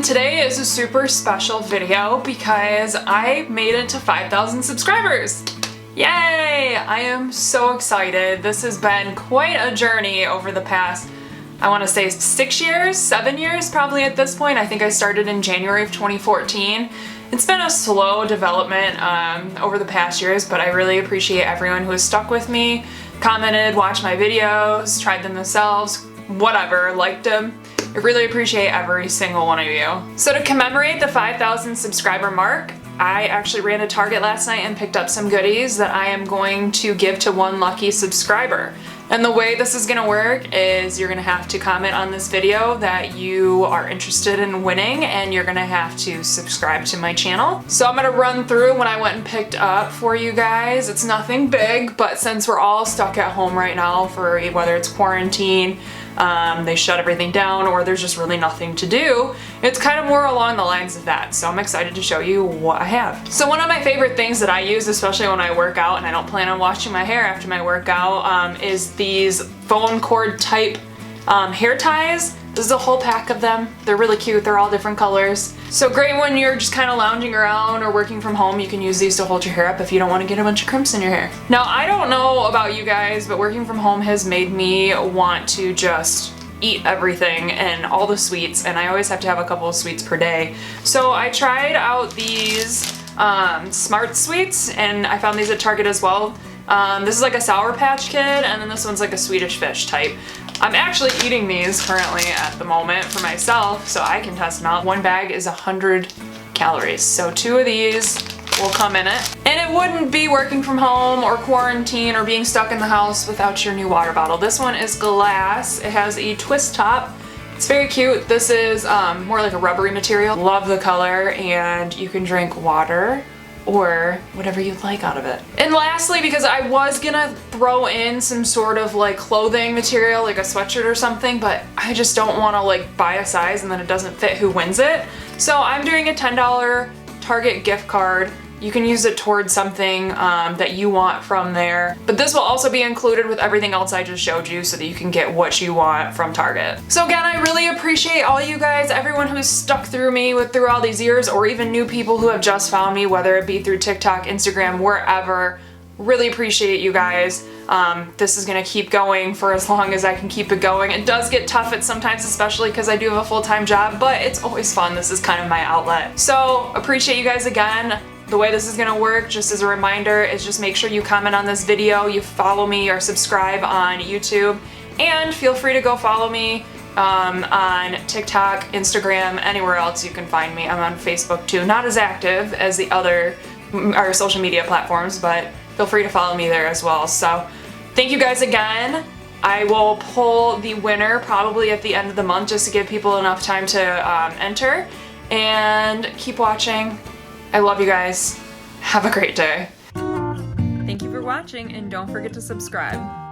And today is a super special video because I made it to 5,000 subscribers. Yay! I am so excited. This has been quite a journey over the past, I want to say 6 years, 7 years probably at this point. I think I started in January of 2014. It's been a slow development over the past years, but I really appreciate everyone who has stuck with me, commented, watched my videos, tried them themselves, whatever, liked them. I really appreciate every single one of you. So to commemorate the 5,000 subscriber mark, I actually ran to Target last night and picked up some goodies that I am going to give to one lucky subscriber. And the way this is gonna work is you're gonna have to comment on this video that you are interested in winning, and you're gonna have to subscribe to my channel. So I'm gonna run through what I went and picked up for you guys. It's nothing big, but since we're all stuck at home right now for whether it's quarantine, they shut everything down, or there's just really nothing to do, it's kind of more along the lines of that. So I'm excited to show you what I have. So one of my favorite things that I use, especially when I work out and I don't plan on washing my hair after my workout, is these phone cord type hair ties. This is a whole pack of them. They're really cute. They're all different colors. So great when you're just kind of lounging around or working from home. You can use these to hold your hair up if you don't want to get a bunch of crimps in your hair. Now, I don't know about you guys, but working from home has made me want to just eat everything and all the sweets, and I always have to have a couple of sweets per day. So I tried out these Smart Sweets, and I found these at Target as well. This is like a Sour Patch Kid, and then this one's like a Swedish Fish type. I'm actually eating these currently at the moment for myself, so I can test them out. One bag is 100 calories, so 2 of these will come in it. And it wouldn't be working from home or quarantine or being stuck in the house without your new water bottle. This one is glass. It has a twist top. It's very cute. This is more like a rubbery material. Love the color, and you can drink water or whatever you'd like out of it. And lastly, because I was gonna throw in some sort of like clothing material, like a sweatshirt or something, but I just don't wanna like buy a size and then it doesn't fit who wins it. So I'm doing a $10 Target gift card. You can use it towards something that you want from there. But this will also be included with everything else I just showed you so that you can get what you want from Target. So again, I really appreciate all you guys, everyone who's stuck through me through all these years, or even new people who have just found me, whether it be through TikTok, Instagram, wherever. Really appreciate you guys. This is gonna keep going for as long as I can keep it going. It does get tough at sometimes, especially because I do have a full-time job, but it's always fun. This is kind of my outlet. So appreciate you guys again. The way this is gonna work, just as a reminder, is just make sure you comment on this video, you follow me or subscribe on YouTube, and feel free to go follow me on TikTok, Instagram, anywhere else you can find me. I'm on Facebook too. Not as active as the other social media platforms, but feel free to follow me there as well. So thank you guys again. I will pull the winner probably at the end of the month just to give people enough time to enter, and keep watching. I love you guys. Have a great day. Thank you for watching, and don't forget to subscribe.